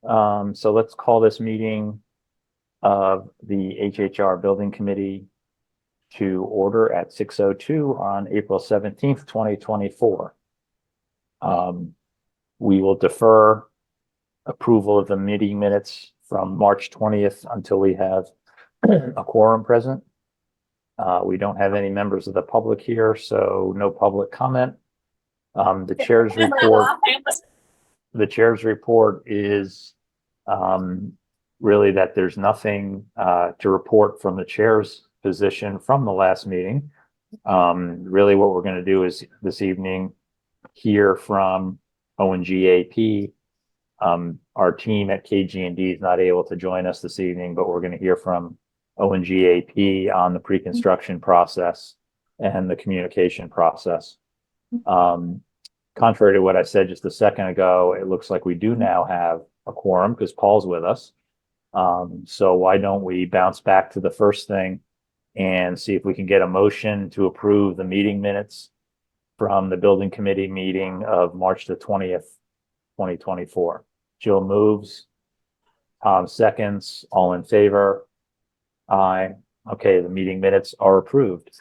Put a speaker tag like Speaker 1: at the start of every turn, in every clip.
Speaker 1: So let's call this meeting of the HHR Building Committee to order at 6:02 on April 17th, 2024. We will defer approval of the meeting minutes from March 20th until we have a quorum present. We don't have any members of the public here, so no public comment. The chair's report is really that there's nothing to report from the chair's position from the last meeting. Really what we're going to do is this evening hear from ONGAP. Our team at KG&D is not able to join us this evening, but we're going to hear from ONGAP on the pre-construction process and the communication process. Contrary to what I said just a second ago, it looks like we do now have a quorum because Paul's with us. So why don't we bounce back to the first thing and see if we can get a motion to approve the meeting minutes from the building committee meeting of March the 20th, 2024. Jill moves. Tom seconds. All in favor? Aye. Okay, the meeting minutes are approved.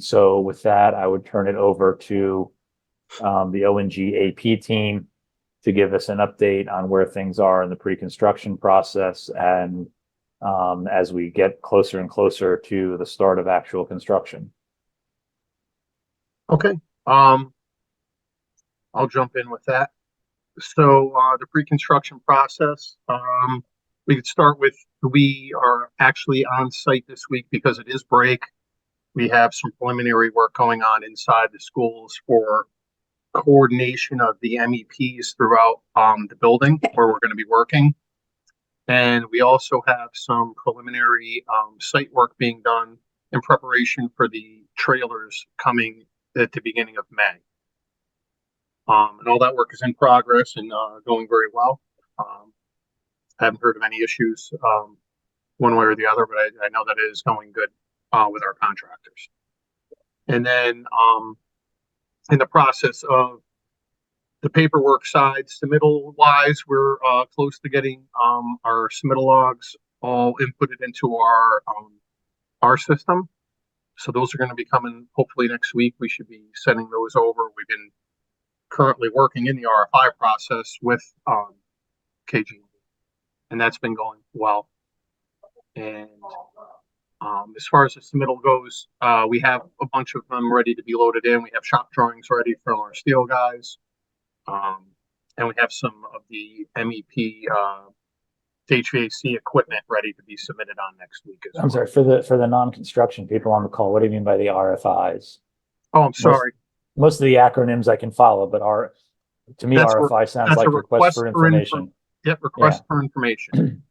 Speaker 1: So with that, I would turn it over to the ONGAP team to give us an update on where things are in the pre-construction process and as we get closer and closer to the start of actual construction.
Speaker 2: Okay, I'll jump in with that. So the pre-construction process, we could start with, we are actually on site this week because it is break. We have some preliminary work going on inside the schools for coordination of the MEPs throughout the building where we're going to be working. And we also have some preliminary site work being done in preparation for the trailers coming at the beginning of May. And all that work is in progress and going very well. I haven't heard of any issues one way or the other, but I know that it is going good with our contractors. And then in the process of the paperwork side, submittal wise, we're close to getting our submittal logs all inputted into our system. So those are going to be coming hopefully next week. We should be sending those over. We've been currently working in the RFI process with KG, and that's been going well. And as far as the submittal goes, we have a bunch of them ready to be loaded in. We have shop drawings ready from our steel guys. And we have some of the MEP HVAC equipment ready to be submitted on next week as well.
Speaker 1: I'm sorry, for the non-construction people on the call, what do you mean by the RFIs?
Speaker 2: Oh, I'm sorry.
Speaker 1: Most of the acronyms I can follow, but to me, RFI sounds like request for information.
Speaker 2: Request for information.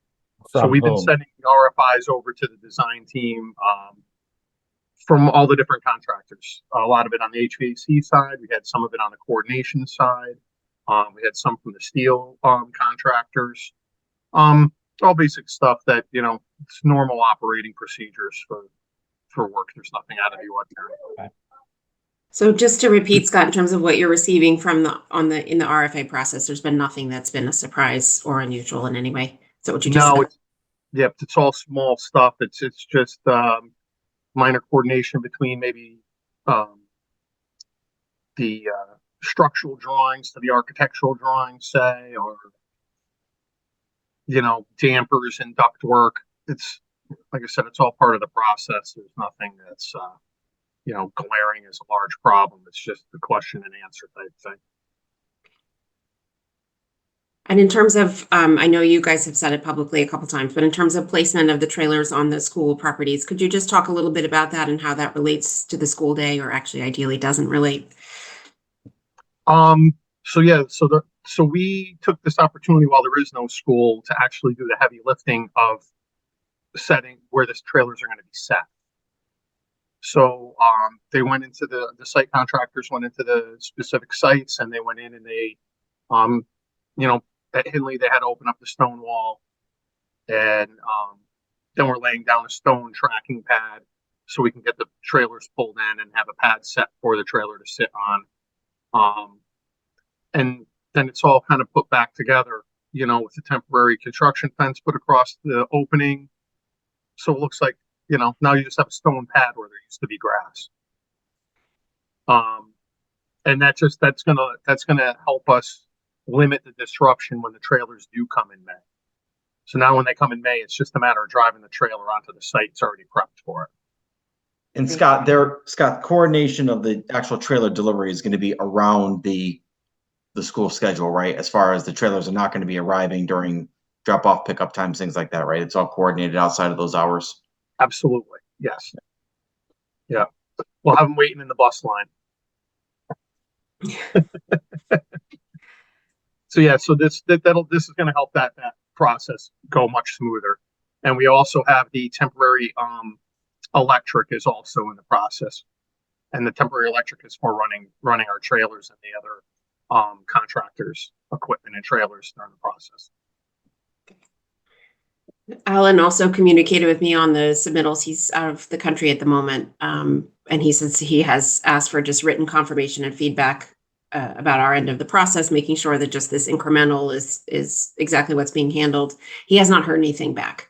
Speaker 2: So we've been sending RFIs over to the design team from all the different contractors. A lot of it on the HVAC side. We had some of it on the coordination side. We had some from the steel contractors. All basic stuff that, it's normal operating procedures for work. There's nothing out of the ordinary.
Speaker 1: Okay.
Speaker 3: So just to repeat, Scott, in terms of what you're receiving from in the RFA process, there's been nothing that's been a surprise or unusual in any way. Is that what you just said?
Speaker 2: It's all small stuff. It's just minor coordination between maybe the structural drawings to the architectural drawings, say, or dampers and duct work. It's like I said, it's all part of the process. There's nothing that's glaring as a large problem. It's just the question and answer type thing.
Speaker 3: And in terms of, I know you guys have said it publicly a couple times, but in terms of placement of the trailers on the school properties, could you just talk a little bit about that and how that relates to the school day, or actually ideally doesn't relate?
Speaker 2: So we took this opportunity while there is no school to actually do the heavy lifting of setting where the trailers are going to be set. So they went into the site contractors went into the specific sites, and they went in and they, at Hinley, they had to open up the stone wall, and then we're laying down a stone tracking pad so we can get the trailers pulled in and have a pad set for the trailer to sit on. And then it's all kind of put back together. with the temporary construction fence put across the opening. So it looks like, now you just have a stone pad where there used to be grass. And that's gonna help us limit the disruption when the trailers do come in May. So now when they come in May, it's just a matter of driving the trailer onto the site. It's already prepped for it.
Speaker 4: And Scott, coordination of the actual trailer delivery is going to be around the school schedule, right? As far as the trailers are not going to be arriving during drop off, pickup times, things like that, right? It's all coordinated outside of those hours.
Speaker 2: Absolutely. Yes. Yeah. We'll have them waiting in the bus line. So yeah, so this is going to help that process go much smoother. And we also have the temporary electric is also in the process, and the temporary electric is for running our trailers and the other contractors' equipment and trailers during the process.
Speaker 3: Alan also communicated with me on the submittals. He's out of the country at the moment, and he says he has asked for just written confirmation and feedback about our end of the process, making sure that just this incremental is exactly what's being handled. He has not heard anything back,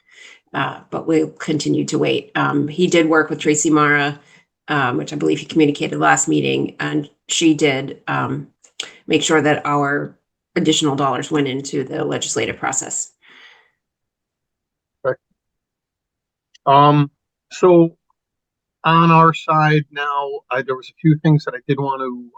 Speaker 3: but we'll continue to wait. He did work with Tracy Mara, which I believe he communicated last meeting, and she did make sure that our additional dollars went into the legislative process.
Speaker 2: So on our side now, there was a few things that I did want to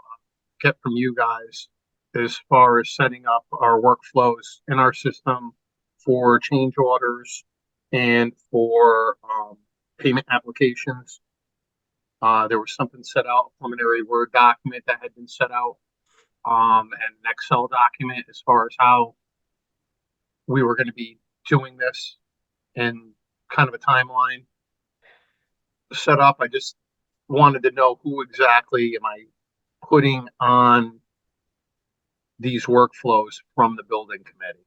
Speaker 2: get from you guys as far as setting up our workflows in our system for change orders and for payment applications. There was something set out, a preliminary Word document that had been set out, and an Excel document as far as how we were going to be doing this and kind of a timeline set up. I just wanted to know who exactly am I putting on these workflows from the building committee.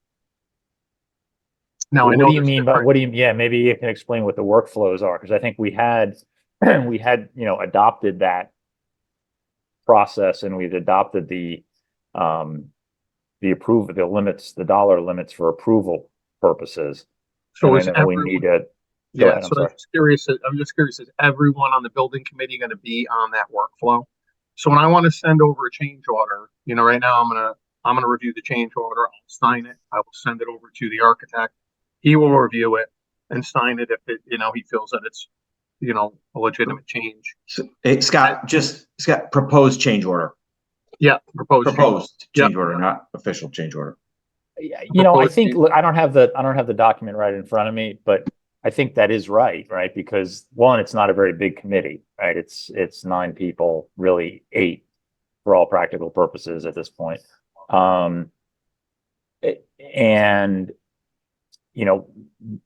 Speaker 2: Now,
Speaker 1: What
Speaker 2: I know
Speaker 1: do you mean by yeah, maybe you can explain what the workflows are, because I think we had adopted that process, and we'd adopted the approval, the dollar limits for approval purposes.
Speaker 2: So
Speaker 1: and we need to go ahead,
Speaker 2: so I'm just curious, is everyone on the building committee going to be on that workflow? So when I want to send over a change order, right now I'm gonna review the change order, I'll sign it, I will send it over to the architect. He will review it and sign it if he feels that it's a legitimate change.
Speaker 4: So, hey, Scott, proposed change order.
Speaker 2: Yeah, proposed
Speaker 4: change order, not official change order.
Speaker 1: I think, look, I don't have the document right in front of me, but I think that is right, because one, it's not a very big committee, right? It's 9 people, really 8 for all practical purposes at this point. And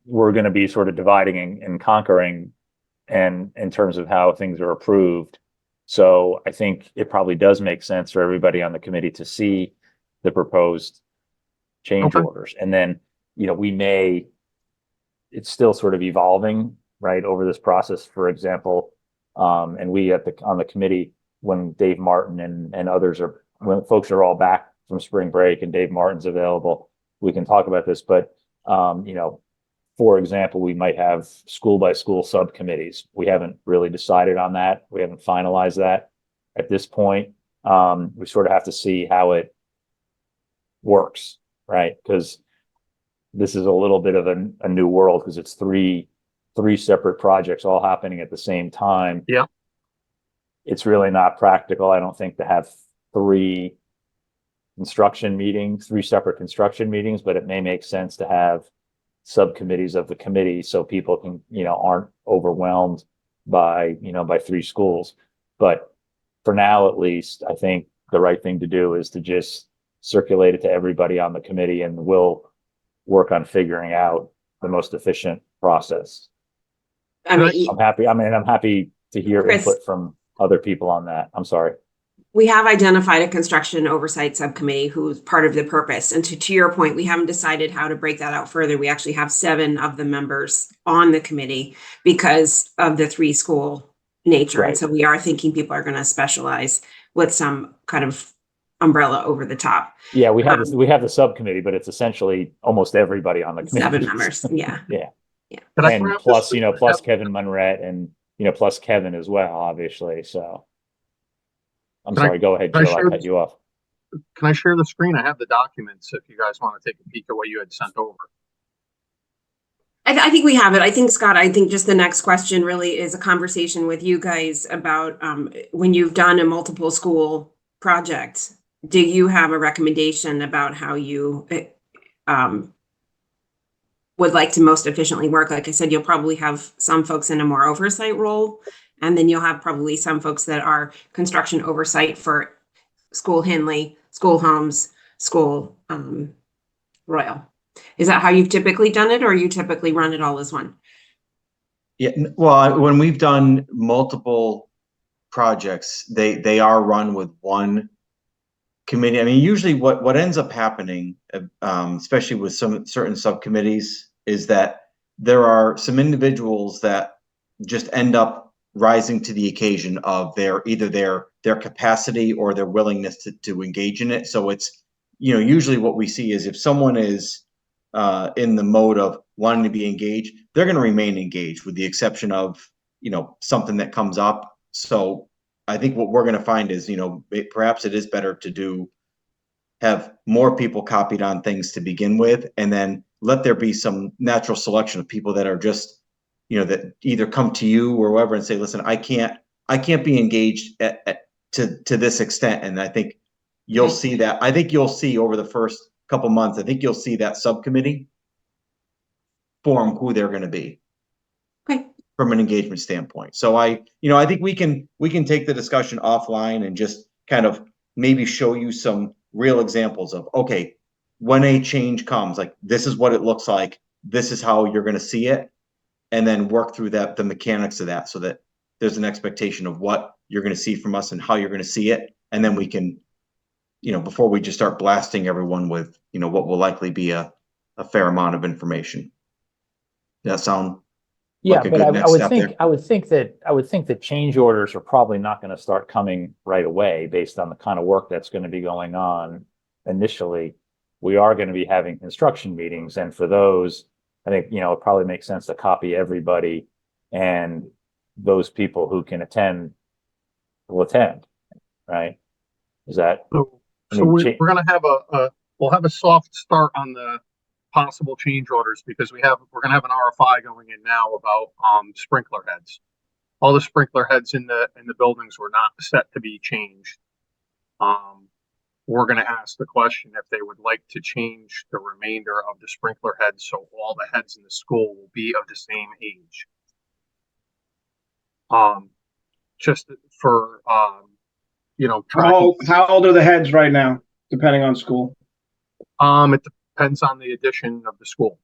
Speaker 1: we're going to be sort of dividing and conquering, and in terms of how things are approved. So I think it probably does make sense for everybody on the committee to see the proposed change orders. And then, it's still sort of evolving, right, over this process, for example. And we on the committee, when Dave Martin and others when folks are all back from spring break and Dave Martin's available, we can talk about this. But, for example, we might have school by school subcommittees. We haven't really decided on that. We haven't finalized that at this point. We sort of have to see how it works, right? Because this is a little bit of a new world, because it's three separate projects all happening at the same time.
Speaker 2: Yeah.
Speaker 1: It's really not practical, I don't think, to have 3 separate construction meetings, but it may make sense to have subcommittees of the committee so people can, aren't overwhelmed by 3 schools. But for now, at least, I think the right thing to do is to just circulate it to everybody on the committee, and we'll work on figuring out the most efficient process. I'm happy to hear
Speaker 3: Chris,
Speaker 1: input from other people on that. I'm sorry.
Speaker 3: We have identified a construction oversight subcommittee who's part of the purpose. And to your point, we haven't decided how to break that out further. We actually have 7 of the members on the committee because of the 3 school nature. Right. And so we are thinking people are going to specialize with some kind of umbrella over the top.
Speaker 1: Yeah, we have we have the subcommittee, but it's essentially almost everybody on the committee.
Speaker 3: 7 members. Yeah.
Speaker 1: Yeah.
Speaker 2: Could I
Speaker 1: And
Speaker 2: grab
Speaker 1: plus,
Speaker 2: this?
Speaker 1: plus Kevin Munret and, plus Kevin as well, obviously. So I'm
Speaker 2: Can I-
Speaker 1: sorry, go ahead,
Speaker 2: can I
Speaker 1: Jill. I
Speaker 2: share
Speaker 1: cut
Speaker 2: this?
Speaker 1: you off.
Speaker 2: Can I share the screen? I have the documents if you guys want to take a peek at what you had sent over.
Speaker 3: I think we have it. I think, Scott, I think just the next question really is a conversation with you guys about when you've done a multiple school project, do you have a recommendation about how you would like to most efficiently work? Like I said, you'll probably have some folks in a more oversight role, and then you'll have probably some folks that are construction oversight for School Henley, School Homes, School Royal. Is that how you've typically done it, or you typically run it all as one?
Speaker 4: Yeah, well, when we've done multiple projects, they are run with one committee. I mean, usually what ends up happening, especially with some certain subcommittees, is that there are some individuals that just end up rising to the occasion of either their capacity or their willingness to engage in it. So it's, usually what we see is if someone is in the mode of wanting to be engaged, they're going to remain engaged with the exception of, something that comes up. So I think what we're going to find is, perhaps it is better to have more people copied on things to begin with, and then let there be some natural selection of people that are just, that either come to you or whoever and say, listen, I can't be engaged to this extent. And I think you'll see that. I think you'll see over the first couple months, I think you'll see that subcommittee form who they're going to be.
Speaker 3: Okay.
Speaker 4: From an engagement standpoint. So I think we can take the discussion offline and just kind of maybe show you some real examples of, okay, when a change comes, like this is what it looks like, this is how you're going to see it, and then work through the mechanics of that so that there's an expectation of what you're going to see from us and how you're going to see it. And then we can, before we just start blasting everyone with, what will likely be a fair amount of information. Does that sound?
Speaker 1: Yeah,
Speaker 4: like a
Speaker 1: but
Speaker 4: good
Speaker 1: I
Speaker 4: next
Speaker 1: would
Speaker 4: step
Speaker 1: think
Speaker 4: there?
Speaker 1: I would think that change orders are probably not going to start coming right away based on the kind of work that's going to be going on initially. We are going to be having construction meetings, and for those, I think, it probably makes sense to copy everybody, and those people who can attend will attend, right? Is that?
Speaker 2: So,
Speaker 1: I
Speaker 2: so
Speaker 1: mean,
Speaker 2: we're going to have we'll have a soft start on the possible change orders because we're going to have an RFI going in now about sprinkler heads. All the sprinkler heads in the buildings were not set to be changed. We're going to ask the question if they would like to change the remainder of the sprinkler heads so all the heads in the school will be of the same age. Just for
Speaker 5: How old are the heads right now, depending on school?
Speaker 2: it depends on the addition of the school.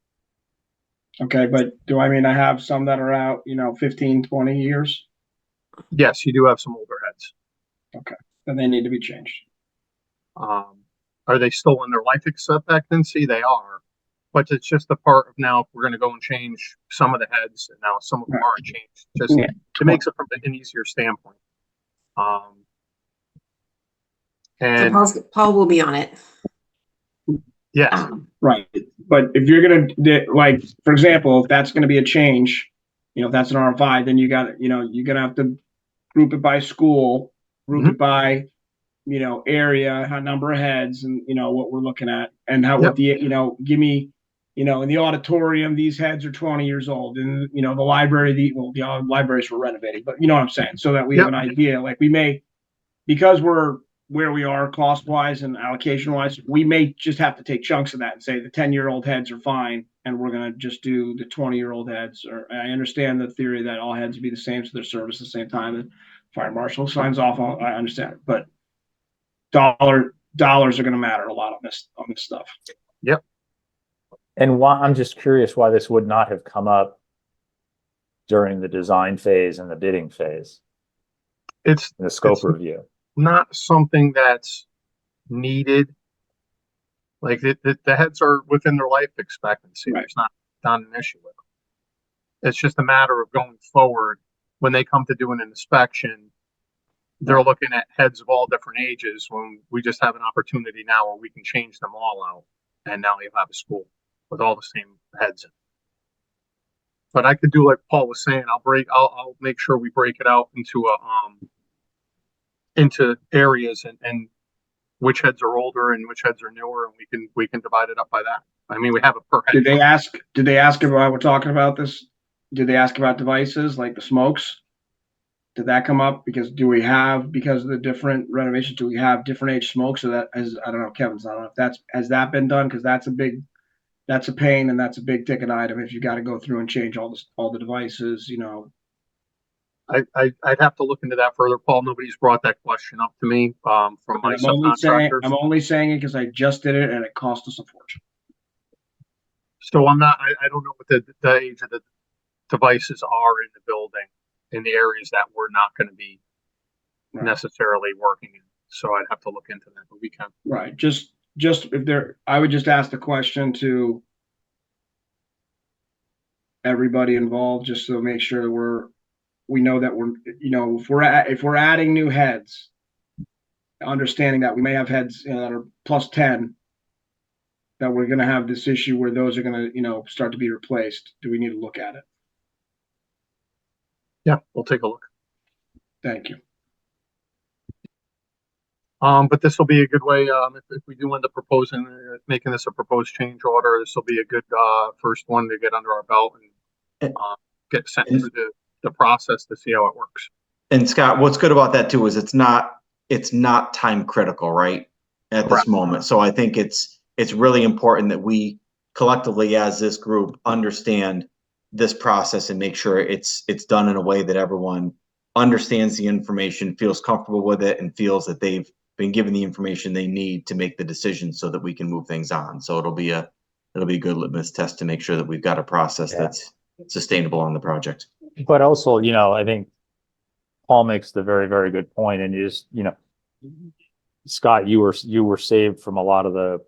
Speaker 5: Okay, but I have some that are out, 15, 20 years?
Speaker 2: Yes, you do have some older heads.
Speaker 5: Okay, then they need to be changed.
Speaker 2: Are they still in their life expectancy? They are, but it's just a part of now. If we're going to go and change some of the heads, and now some of them aren't changed. Just it makes it from an easier standpoint. And
Speaker 3: So Paul will be on it.
Speaker 2: yes,
Speaker 5: Right, but if you're gonna for example, if that's gonna be a change, if that's an RFI, then you're gonna have to group it by school, group it by area, how number of heads, and what we're looking at, and what the give me in the auditorium these heads are 20 years old, and the library the libraries were renovating, but you know what I'm saying, so that we have an idea. Like we may, because we're where we are cost wise and allocation wise, we may just have to take chunks of that and say the 10-year-old heads are fine, and we're going to just do the 20-year-old heads. Or I understand the theory that all heads be the same, so they're serviced at the same time. And fire marshal signs off on. I understand it, but dollars are going to matter a lot on this stuff.
Speaker 2: Yep.
Speaker 1: And why, I'm just curious why this would not have come up during the design phase and the bidding phase.
Speaker 2: It's
Speaker 1: in the scope review.
Speaker 2: Not something that's needed. Like the heads are within their life expectancy. Right. There's not an issue with them. It's just a matter of going forward when they come to do an inspection. they're looking at heads of all different ages when we just have an opportunity now where we can change them all out. And now you have a school with all the same heads. But I could do like Paul was saying, I'll make sure we break it out into areas and which heads are older and which heads are newer, and we can divide it up by that. I mean, we have a per head.
Speaker 5: Did they ask if I were talking about this? Did they ask about devices like the smokes? Did that come up? Because because of the different renovations, do we have different age smokes? So that is, I don't know, Kevin's, I don't know if has that been done? Because that's a pain and that's a big ticket item if you got to go through and change all the devices,
Speaker 2: I'd have to look into that further, Paul. Nobody's brought that question up to me from my subcontractors.
Speaker 5: I'm only saying it because I just did it and it cost us a fortune.
Speaker 2: So I don't know what the age of the devices are in the building, in the areas that we're not going to be necessarily working in. So I'd have to look into that, but we can.
Speaker 5: Right. Just if I would just ask the question to everybody involved, just to make sure we know that if we're adding new heads, understanding that we may have heads that are plus 10, that we're going to have this issue where those are going to, start to be replaced. Do we need to look at it?
Speaker 2: Yeah, we'll take a look.
Speaker 5: Thank you.
Speaker 2: But this will be a good way, if we do end up making this a proposed change order, this will be a good, first one to get under our belt and, get sent through the process to see how it works.
Speaker 4: And Scott, what's good about that too is it's not time critical, right? At this moment. So I think it's really important that we collectively as this group understand this process and make sure it's done in a way that everyone understands the information, feels comfortable with it, and feels that they've been given the information they need to make the decision so that we can move things on. So it'll be a good litmus test to make sure that we've got a process that's sustainable on the project.
Speaker 1: But also, I think Paul makes the very, very good point, and you just, Scott, you were saved from a lot of the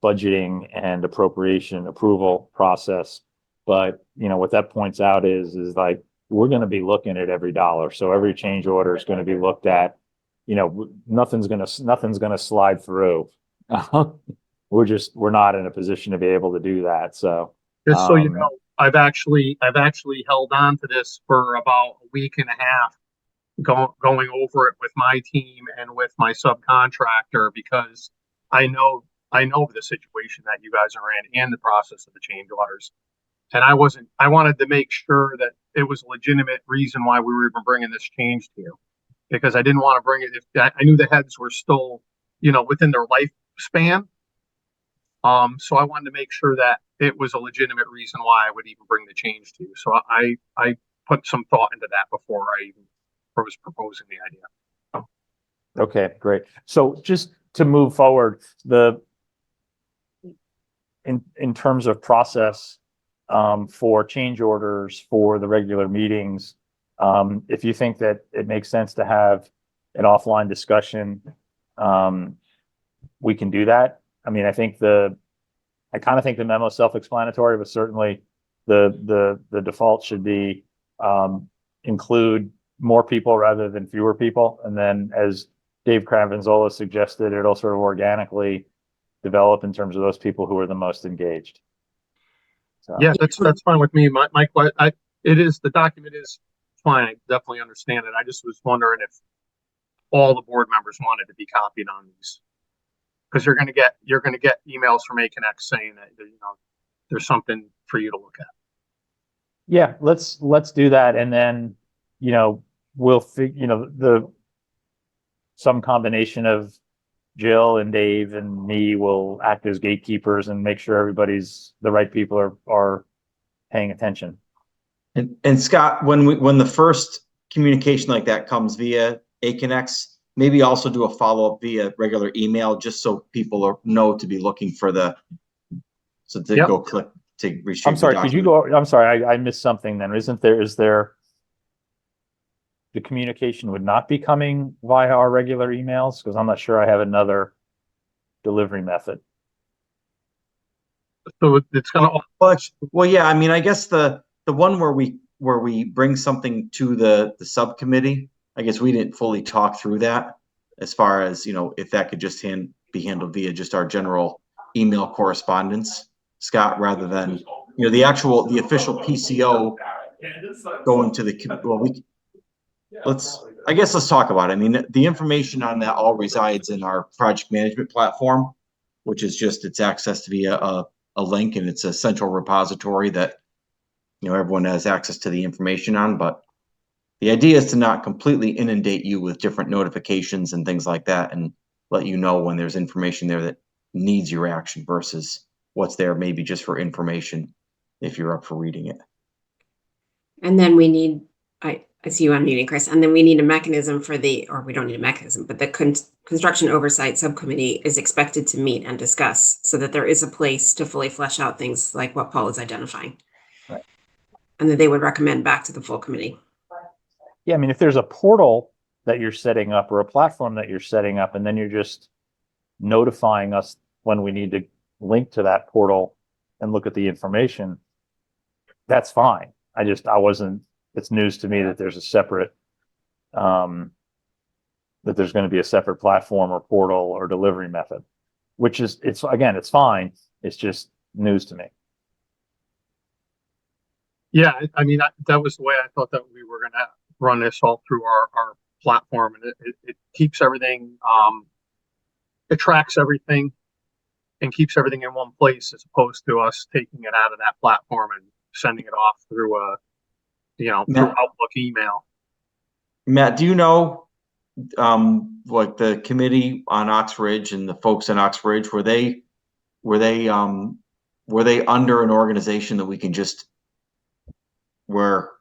Speaker 1: budgeting and appropriation approval process. But what that points out is like we're going to be looking at every dollar. So every change order is going to be looked at. Nothing's going to slide through. We're not in a position to be able to do that. So
Speaker 2: just so you know, I've actually held on to this for about a week and a half, going over it with my team and with my subcontractor, because I know the situation that you guys are in and the process of the change orders. And I wanted to make sure that it was a legitimate reason why we were even bringing this change to you, because I didn't want to bring it if I knew the heads were still, within their lifespan. So I wanted to make sure that it was a legitimate reason why I would even bring the change to you. So I put some thought into that before I even was proposing the idea.
Speaker 1: Okay, great. So just to move forward, in terms of process, for change orders for the regular meetings, if you think that it makes sense to have an offline discussion, we can do that. I mean, I kind of think the memo is self-explanatory, but certainly the default should be include more people rather than fewer people. And then, as Dave Cravanzola suggested, it'll sort of organically develop in terms of those people who are the most engaged. So.
Speaker 2: Yeah, that's fine with me. The document is fine. I definitely understand it. I just was wondering if all the board members wanted to be copied on these, because you're going to get emails from AConnect saying that there's something for you to look at.
Speaker 1: Yeah, let's do that, and then we'll figure some combination of Jill and Dave and me will act as gatekeepers and make sure the right people are paying attention.
Speaker 4: And Scott, when the first communication like that comes via AConnect, maybe also do a follow-up via regular email, just so people know to be looking for go click to retrieve.
Speaker 1: I'm sorry, could you go? I'm sorry, I missed something then. Is there the communication would not be coming via our regular emails? Because I'm not sure I have another delivery method.
Speaker 2: So it's going to.
Speaker 4: Well, yeah. I mean, I guess the one where we bring something to the subcommittee, I guess we didn't fully talk through that as far as, if that could just be handled via just our general email correspondence, Scott, rather than, the official PCO going to let's talk about it. I mean, the information on that all resides in our project management platform, which is just, it's accessed via a link, and it's a central repository that, everyone has access to the information on. But the idea is to not completely inundate you with different notifications and things like that, and let you know when there's information there that needs your action versus what's there maybe just for information if you're up for reading it.
Speaker 3: And then we need, I see you on meeting, Chris, and then we need a mechanism or we don't need a mechanism, but the construction oversight subcommittee is expected to meet and discuss so that there is a place to fully flesh out things like what Paul is identifying.
Speaker 1: Right.
Speaker 3: And that they would recommend back to the full committee.
Speaker 1: Yeah, I mean, if there's a portal that you're setting up or a platform that you're setting up, and then you're just notifying us when we need to link to that portal and look at the information, that's fine. It's news to me that there's a separate, that there's going to be a separate platform or portal or delivery method, which is, it's fine. It's just news to me.
Speaker 2: Yeah, I mean, that was the way I thought that we were going to run this all through our platform, and it keeps everything, it tracks everything and keeps everything in one place, as opposed to us taking it out of that platform and sending it off through through Outlook email.
Speaker 4: Matt, do you know, like the committee on Oxbridge and the folks in Oxbridge, were they under an organization that we can just, where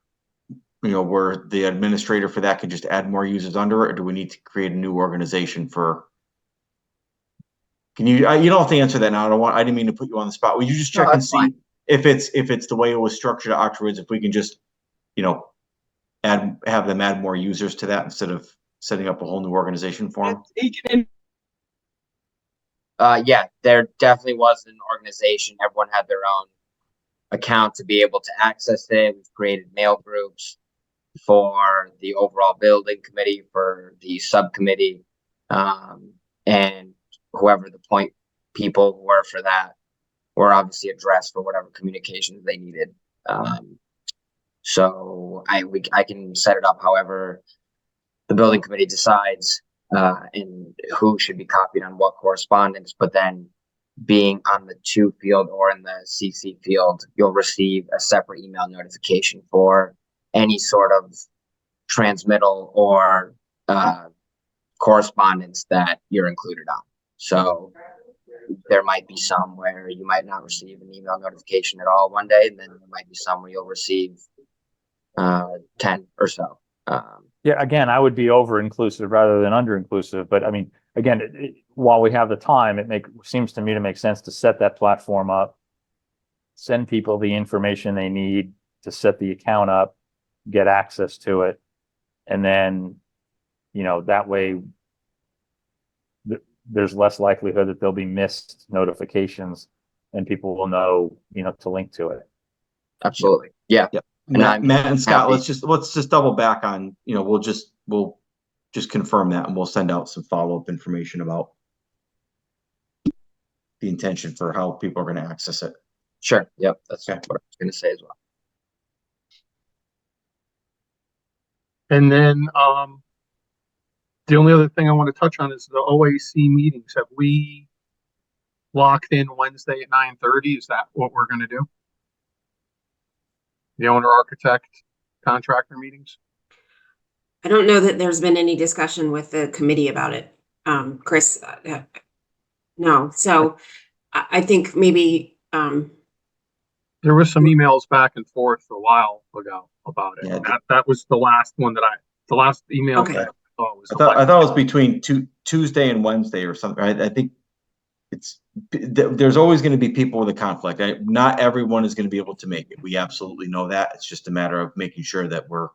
Speaker 4: the administrator for that could just add more users under it, or do we need to create a new organization for? Can you? You don't have to answer that now. I didn't mean to put you on the spot. Will you just check and see if it's the way it was structured at Oxbridge? If we can just, have them add more users to that instead of setting up a whole new organization for them.
Speaker 6: Yeah, there definitely was an organization. Everyone had their own account to be able to access it. We've created mail groups for the overall building committee, for the subcommittee, and whoever the point people were for that were obviously addressed for whatever communications they needed. So I can set it up however the building committee decides, and who should be copied on what correspondence. But then, being on the to field or in the CC field, you'll receive a separate email notification for any sort of transmittal or correspondence that you're included on. So there might be some where you might not receive an email notification at all one day, and then there might be some where you'll receive 10 or so.
Speaker 1: Yeah, again, I would be over-inclusive rather than under-inclusive. But I mean, again, while we have the time, seems to me to make sense to set that platform up, send people the information they need to set the account up, get access to it, and then, that way there's less likelihood that there'll be missed notifications and people will know, to link to it.
Speaker 6: Absolutely. Yeah.
Speaker 4: Yep. Matt and Scott, let's just double back on, we'll just confirm that, and we'll send out some follow-up information about the intention for how people are going to access it.
Speaker 6: Sure. Yep. That's what I was going to say as well.
Speaker 2: And then the only other thing I want to touch on is the OAC meetings. Have we locked in Wednesday at 9:30? Is that what we're going to do? The owner, architect, contractor meetings?
Speaker 3: I don't know that there's been any discussion with the committee about it. Chris, no. So I think maybe
Speaker 2: there was some emails back and forth a while ago about it.
Speaker 4: Yeah.
Speaker 2: That was the last one the last email
Speaker 3: Okay.
Speaker 2: that I thought was.
Speaker 4: I thought it was between Tuesday and Wednesday or something. I think there's always going to be people with a conflict. Not everyone is going to be able to make it. We absolutely know that. It's just a matter of making sure that we're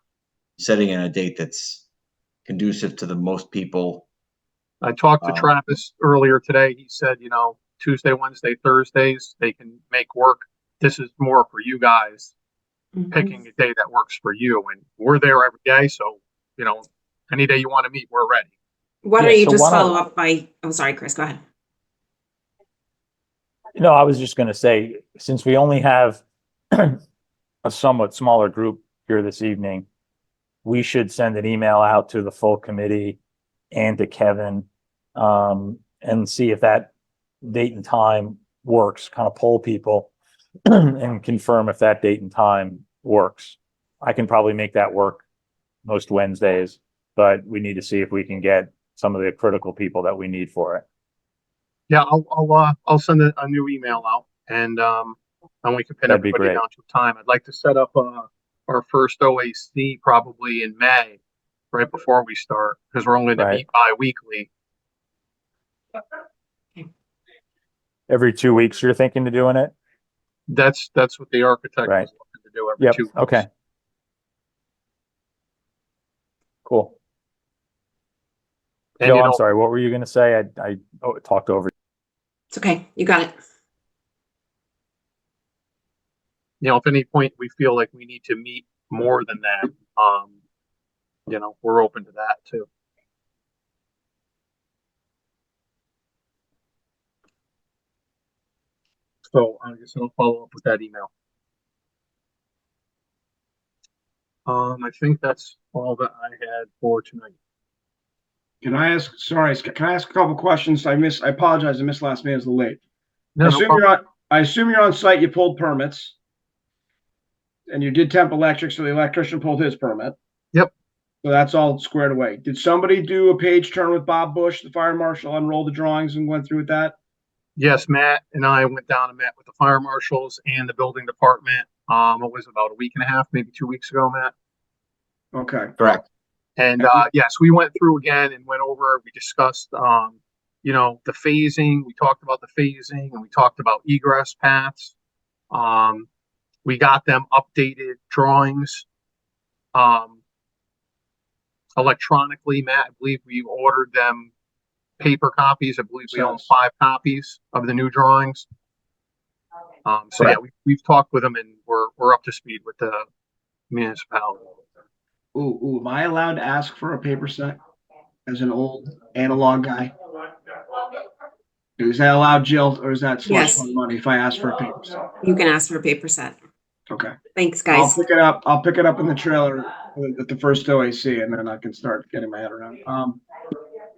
Speaker 4: setting in a date that's conducive to the most people.
Speaker 2: I talked to Travis earlier today. He said, Tuesday, Wednesday, Thursdays, they can make work. This is more for you guys, picking a day that works for you. And we're there every day. So, any day you want to meet, we're ready.
Speaker 3: Why
Speaker 1: Yeah,
Speaker 3: don't you
Speaker 1: so
Speaker 3: just
Speaker 1: why don't-
Speaker 3: follow up by, oh, sorry, Chris, go ahead.
Speaker 1: No, I was just gonna say, since we only have a somewhat smaller group here this evening, we should send an email out to the full committee and to Kevin, and see if that date and time works, kind of poll people and confirm if that date and time works. I can probably make that work most Wednesdays, but we need to see if we can get some of the critical people that we need for it.
Speaker 2: Yeah, I'll send a new email out and we can pin
Speaker 1: That'd be
Speaker 2: everybody
Speaker 1: great.
Speaker 2: down to a time. I'd like to set up our first OAC probably in May, right before we start, because we're only going to
Speaker 1: Right.
Speaker 2: meet bi-weekly.
Speaker 1: Every 2 weeks, you're thinking of doing it?
Speaker 2: That's what the architect
Speaker 1: Right.
Speaker 2: was looking to do every
Speaker 1: Yep,
Speaker 2: 2 weeks.
Speaker 1: okay. Cool.
Speaker 2: And
Speaker 1: Jill,
Speaker 2: you
Speaker 1: I'm
Speaker 2: know,
Speaker 1: sorry, what were you gonna say? I talked over.
Speaker 3: It's okay. You got it.
Speaker 2: if at any point we feel like we need to meet more than that, we're open to that too. So I guess I'll follow up with that email. I think that's all that I had for tonight.
Speaker 5: Can I ask, sorry, can I ask a couple questions? I apologize, I missed last meeting, I was late.
Speaker 2: No, no problem.
Speaker 5: I assume you're on site, you pulled permits. And you did temp electric, so the electrician pulled his permit.
Speaker 2: Yep.
Speaker 5: So that's all squared away. Did somebody do a page turn with Bob Bush, the fire marshal, unrolled the drawings and went through with that?
Speaker 2: Yes, Matt and I went down and met with the fire marshals and the building department. It was about a week and a half, maybe 2 weeks ago, Matt.
Speaker 5: Okay.
Speaker 4: Correct.
Speaker 2: And yes, we went through again and went over. We discussed, the phasing. We talked about the phasing and we talked about egress paths. We got them updated drawings electronically. Matt, I believe we ordered them paper copies. I believe we own 5 copies of the new drawings. So yeah, we've talked with them and we're up to speed with the municipality.
Speaker 5: Ooh, am I allowed to ask for a paper set as an old analog guy? Is that allowed, Jill, or is that slush
Speaker 3: Yes.
Speaker 5: fund money if I ask for a paper set?
Speaker 3: You can ask for a paper set.
Speaker 5: Okay.
Speaker 3: Thanks,
Speaker 5: I'll
Speaker 3: guys.
Speaker 5: pick it up. I'll pick it up in the trailer at the first OAC, and then I can start getting my head around.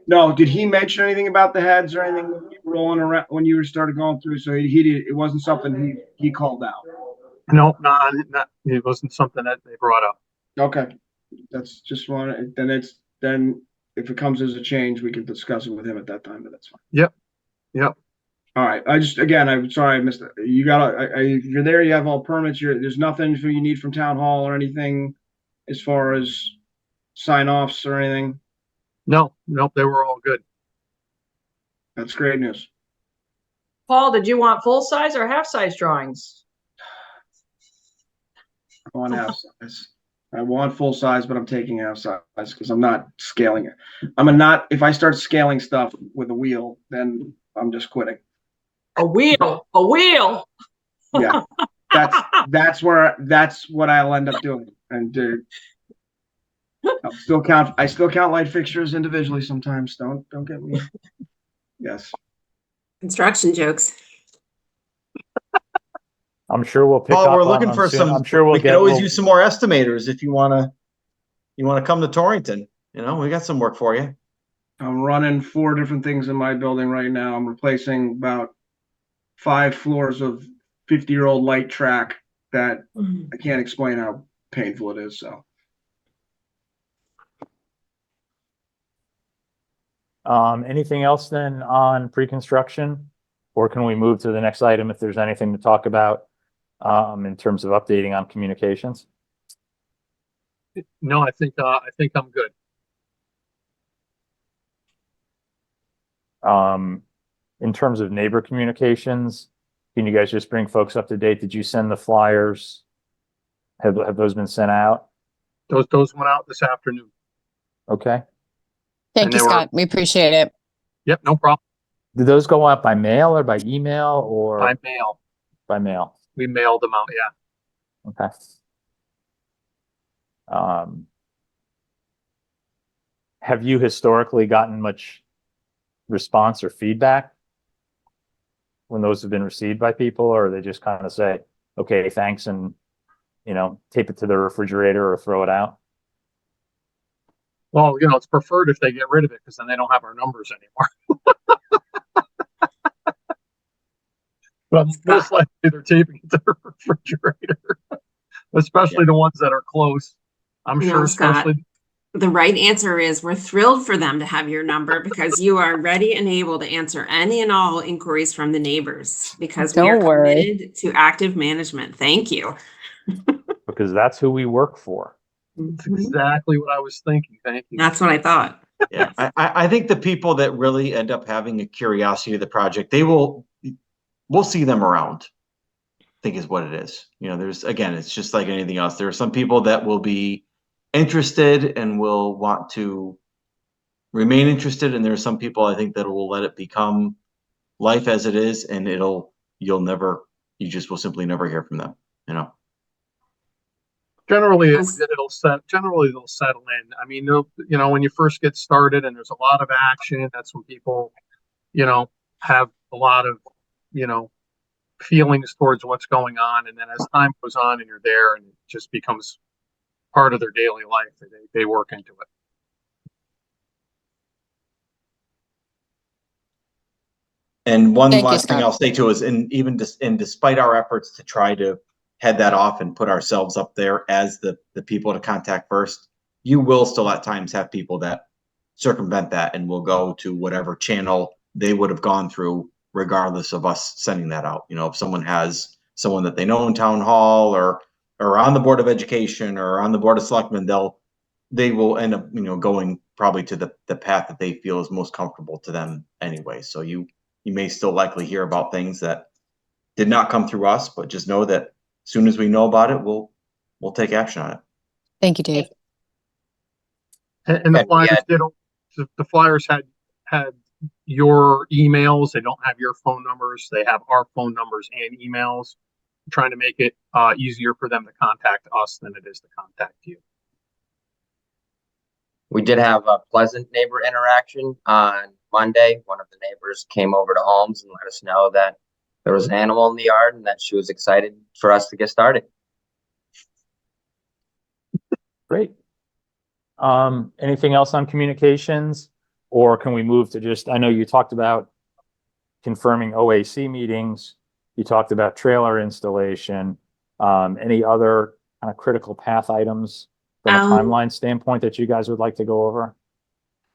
Speaker 5: No, did he mention anything about the heads or anything rolling around when you started going through? So he did. It wasn't something he called out.
Speaker 2: No, not it wasn't something that they brought up.
Speaker 5: Okay, that's just one. Then if it comes as a change, we can discuss it with him at that time. But that's fine.
Speaker 2: Yep.
Speaker 5: All right. I'm sorry I missed it. You if you're there, you have all permits. There's nothing you need from town hall or anything as far as sign offs or anything.
Speaker 2: No, they were all good.
Speaker 5: That's great news.
Speaker 7: Paul, did you want full size or half size drawings?
Speaker 5: I want half size. I want full size, but I'm taking half size because I'm not scaling it. If I start scaling stuff with a wheel, then I'm just quitting.
Speaker 7: A wheel.
Speaker 5: Yeah, that's what I'll end up doing. And I still count light fixtures individually sometimes. Don't get me. Yes.
Speaker 3: Construction jokes.
Speaker 1: I'm sure we'll pick
Speaker 4: Well,
Speaker 1: up
Speaker 4: we're
Speaker 1: on
Speaker 4: looking
Speaker 1: them
Speaker 4: for
Speaker 1: soon.
Speaker 4: some.
Speaker 1: I'm sure we'll
Speaker 4: we
Speaker 1: get.
Speaker 4: can always use some more estimators if you wanna come to Torrington. We got some work for you.
Speaker 5: I'm running 4 different things in my building right now. I'm replacing about 5 floors of 50-year-old light track that I can't explain how painful it is. So
Speaker 1: Anything else then on pre-construction? Or can we move to the next item if there's anything to talk about in terms of updating on communications?
Speaker 2: No, I think I'm good.
Speaker 1: In terms of neighbor communications, can you guys just bring folks up to date? Did you send the flyers? Have those been sent out?
Speaker 2: Those went out this afternoon.
Speaker 1: Okay.
Speaker 8: Thank
Speaker 2: And
Speaker 8: you,
Speaker 2: they were-
Speaker 8: Scott. We appreciate it.
Speaker 2: Yep, no problem.
Speaker 1: Did those go out by mail or by email or
Speaker 2: By mail.
Speaker 1: by mail?
Speaker 2: We mailed them out. Yeah.
Speaker 1: Okay. have you historically gotten much response or feedback when those have been received by people, or they just kind of say, okay, thanks, and, tape it to the refrigerator or throw it out?
Speaker 2: Well, it's preferred if they get rid of it because then they don't have our numbers anymore. But most likely they're taping it to the refrigerator, especially the ones that are close. I'm sure,
Speaker 3: Scott,
Speaker 2: especially.
Speaker 3: the right answer is we're thrilled for them to have your number because you are ready and able to answer any and all inquiries from the neighbors because we are
Speaker 8: Don't worry.
Speaker 3: committed to active management. Thank you.
Speaker 1: Because that's who we work for.
Speaker 2: That's exactly what I was thinking. Thank you.
Speaker 3: That's what I thought.
Speaker 4: Yeah, I think the people that really end up having a curiosity of the project, we'll see them around, I think is what it is. It's just like anything else. There are some people that will be interested and will want to remain interested. And there are some people I think that will let it become life as it is. And you just will simply never hear from them,
Speaker 2: Generally,
Speaker 3: Yes.
Speaker 2: generally they'll settle in. I mean, when you first get started and there's a lot of action, that's when people, have a lot of, feelings towards what's going on. And then as time goes on and you're there and it just becomes part of their daily life, they work into it.
Speaker 4: And one
Speaker 8: Thank you,
Speaker 4: last thing
Speaker 8: Scott.
Speaker 4: I'll say too is, and despite our efforts to try to head that off and put ourselves up there as the people to contact first, you will still at times have people that circumvent that and will go to whatever channel they would have gone through, regardless of us sending that out. If someone has someone that they know in town hall or on the Board of Education or on the Board of Selectmen, they will end up, going probably to the path that they feel is most comfortable to them anyway. So you may still likely hear about things that did not come through us, but just know that as soon as we know about it, we'll take action on it.
Speaker 8: Thank you, Dave.
Speaker 2: And the flyers the flyers had your emails. They don't have your phone numbers. They have our phone numbers and emails. I'm trying to make it easier for them to contact us than it is to contact you.
Speaker 6: We did have a pleasant neighbor interaction on Monday. One of the neighbors came over to Holmes and let us know that there was an animal in the yard and that she was excited for us to get started.
Speaker 1: Great. Anything else on communications, or can we move to I know you talked about confirming OAC meetings. You talked about trailer installation. Any other kind of critical path items from a timeline standpoint that you guys would like to go over?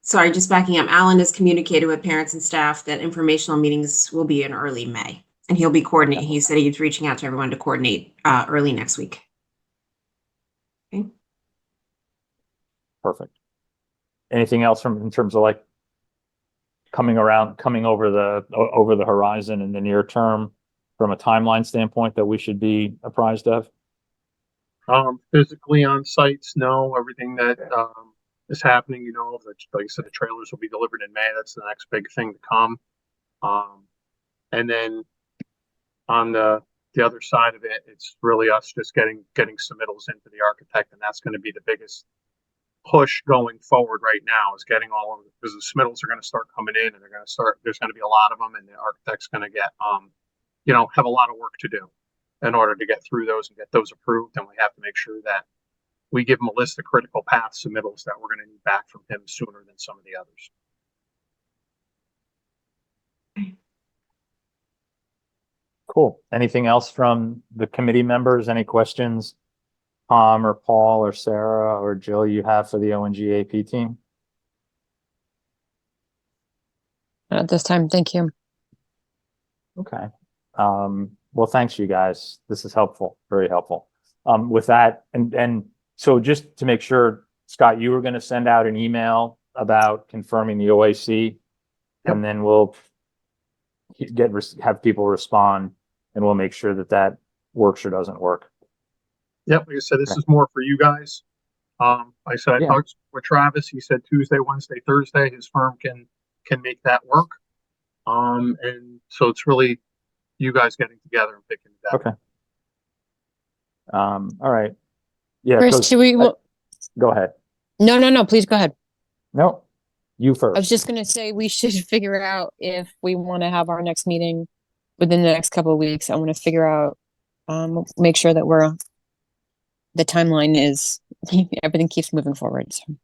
Speaker 3: Sorry, just backing up. Alan has communicated with parents and staff that informational meetings will be in early May, and he'll be coordinating. He said he's reaching out to everyone to coordinate early next week. Okay.
Speaker 1: Perfect. Anything else in terms of coming over the horizon in the near term from a timeline standpoint that we should be apprised of?
Speaker 2: Physically on sites, no. Everything that is happening, like I said, the trailers will be delivered in May. That's the next big thing to come. And then on the other side of it, it's really us just getting submittals into the architect, and that's going to be the biggest push going forward right now, is getting all of it, because the submittals are going to start coming in, and there's going to be a lot of them, and the architect's going to get have a lot of work to do in order to get through those and get those approved. And we have to make sure that we give him a list of critical path submittals that we're going to need back from him sooner than some of the others.
Speaker 1: Cool. Anything else from the committee members? Any questions, Tom or Paul or Sarah or Jill, you have for the ONGAP team?
Speaker 8: Not at this time. Thank you.
Speaker 1: Okay. Well, thanks, you guys. This is helpful, very helpful. With that, and so just to make sure, Scott, you were going to send out an email about confirming the OAC, and then we'll have people respond, and we'll make sure that works or doesn't work.
Speaker 2: Yep, like I said, this is more for you guys. Like I said, I talked with Travis. He said Tuesday, Wednesday, Thursday, his firm can make that work. And so it's really you guys getting together and picking it up.
Speaker 1: Okay. All right. Yeah.
Speaker 8: Chris, should we?
Speaker 1: Go ahead.
Speaker 8: No. Please go ahead.
Speaker 1: No, you
Speaker 8: I was
Speaker 1: first.
Speaker 8: just gonna say we should figure out if we want to have our next meeting within the next couple of weeks. I want to figure out, make sure that the timeline is, everything keeps moving forward. So.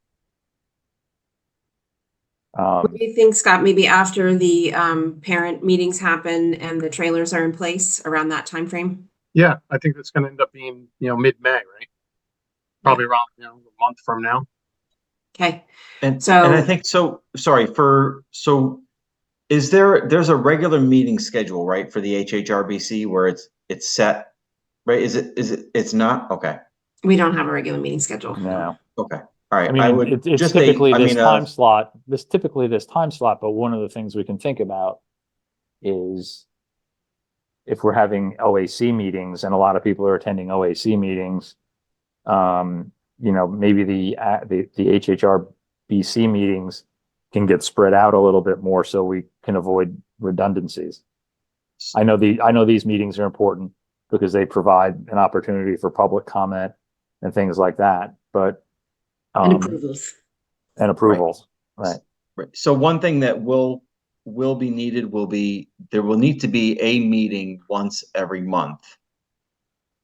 Speaker 3: What do you think, Scott? Maybe after the parent meetings happen and the trailers are in place around that time frame?
Speaker 2: Yeah, I think that's gonna end up being, mid-May, right? Probably around, a month from now.
Speaker 3: Okay.
Speaker 4: And I
Speaker 3: So
Speaker 4: think so. Sorry there's a regular meeting schedule, right, for the HHRBC where it's set, right? It's not? Okay.
Speaker 3: we don't have a regular meeting schedule.
Speaker 1: No.
Speaker 4: Okay. All right.
Speaker 1: I mean,
Speaker 4: I would
Speaker 1: it's
Speaker 4: just
Speaker 1: typically this time
Speaker 4: a
Speaker 1: slot, this time slot, but one of the things we can think about is if we're having OAC meetings and a lot of people are attending OAC meetings, maybe the HHRBC meetings can get spread out a little bit more so we can avoid redundancies. I know these meetings are important because they provide an opportunity for public comment and things like that, but
Speaker 3: And approvals.
Speaker 1: Right.
Speaker 4: Right. So one thing that will be needed there will need to be a meeting once every month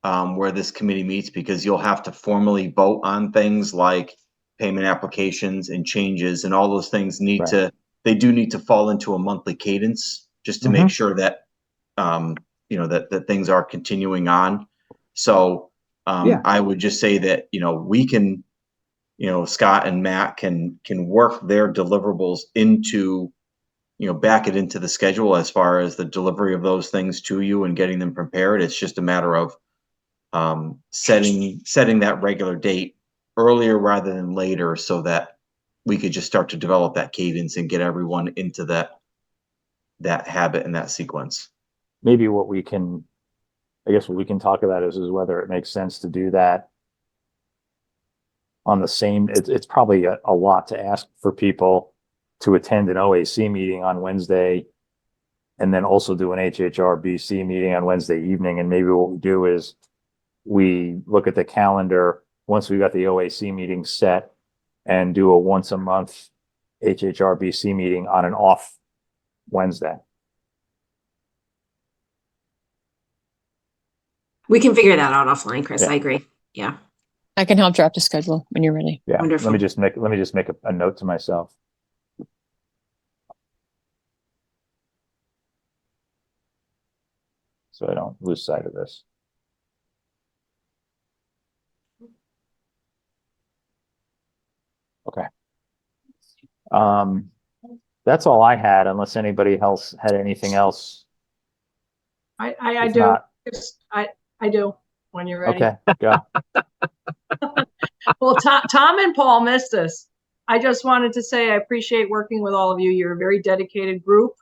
Speaker 4: where this committee meets, because you'll have to formally vote on things like payment applications and changes, and all those things they do need to fall into a monthly cadence just to make sure that that things are continuing on. So I would just say that we can, Scott and Matt can work their deliverables into, back it into the schedule as far as the delivery of those things to you and getting them prepared. It's just a matter of setting that regular date earlier rather than later, so that we could just start to develop that cadence and get everyone into that habit and that sequence.
Speaker 1: Maybe what we can talk about is whether it makes sense to do that on the same, it's probably a lot to ask for people to attend an OAC meeting on Wednesday and then also do an HHRBC meeting on Wednesday evening. And maybe what we do is we look at the calendar once we got the OAC meeting set and do a once a month HHRBC meeting on an off Wednesday.
Speaker 3: We can figure that out offline, Chris.
Speaker 1: Yeah.
Speaker 3: I agree. Yeah.
Speaker 8: I can help draft a schedule when you're ready.
Speaker 1: Yeah.
Speaker 3: Wonderful.
Speaker 1: Let me just make a note to myself. So I don't lose sight of this. Okay. That's all I had, unless anybody else had anything else.
Speaker 7: I
Speaker 1: If
Speaker 7: do.
Speaker 1: not-
Speaker 7: I do, when you're ready.
Speaker 1: Okay, go.
Speaker 7: Well, Tom and Paul missed us. I just wanted to say I appreciate working with all of you. You're a very dedicated group.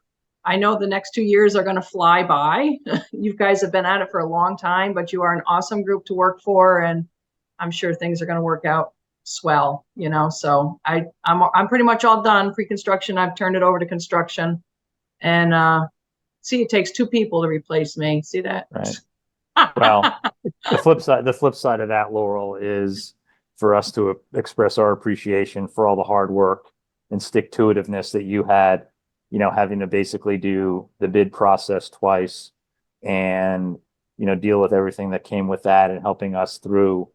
Speaker 7: I know the next 2 years are going to fly by. You guys have been at it for a long time, but you are an awesome group to work for, and I'm sure things are going to work out swell. So I'm pretty much all done. Pre-construction, I've turned it over to construction, and see, it takes 2 people to replace me. See that?
Speaker 1: Right. Well, the flip side of that, Laurel, is for us to express our appreciation for all the hard work and stick-to-itiveness that you had, having to basically do the bid process twice and, deal with everything that came with that and helping us through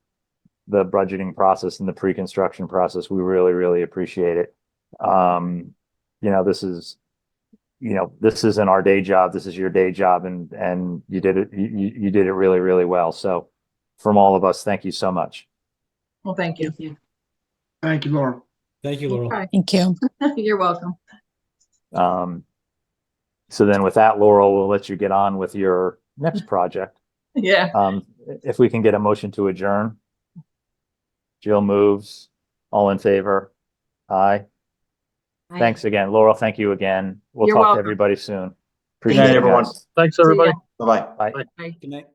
Speaker 1: the budgeting process and the pre-construction process. We really, really appreciate it. This isn't our day job. This is your day job, and you did it. You did it really, really well. So, from all of us, thank you so much.
Speaker 7: Well, thank you.
Speaker 3: Thank you.
Speaker 5: Thank you, Laura.
Speaker 9: Thank you, Laurel.
Speaker 7: Okay.
Speaker 8: Thank you.
Speaker 7: You're welcome.
Speaker 1: So then, with that, Laurel, we'll let you get on with your next project.
Speaker 7: Yeah.
Speaker 1: If we can get a motion to adjourn. Jill moves. All in favor? Aye.
Speaker 3: Bye.
Speaker 1: Thanks again, Laurel. Thank you again. We'll
Speaker 7: You're
Speaker 1: talk
Speaker 7: welcome.
Speaker 1: to everybody soon.
Speaker 3: Thank
Speaker 1: Appreciate
Speaker 3: you.
Speaker 1: it,
Speaker 4: everyone.
Speaker 1: guys.
Speaker 2: Thanks,
Speaker 7: See ya.
Speaker 2: everybody.
Speaker 4: Bye-bye.
Speaker 1: Bye.
Speaker 7: Bye.
Speaker 9: Good night.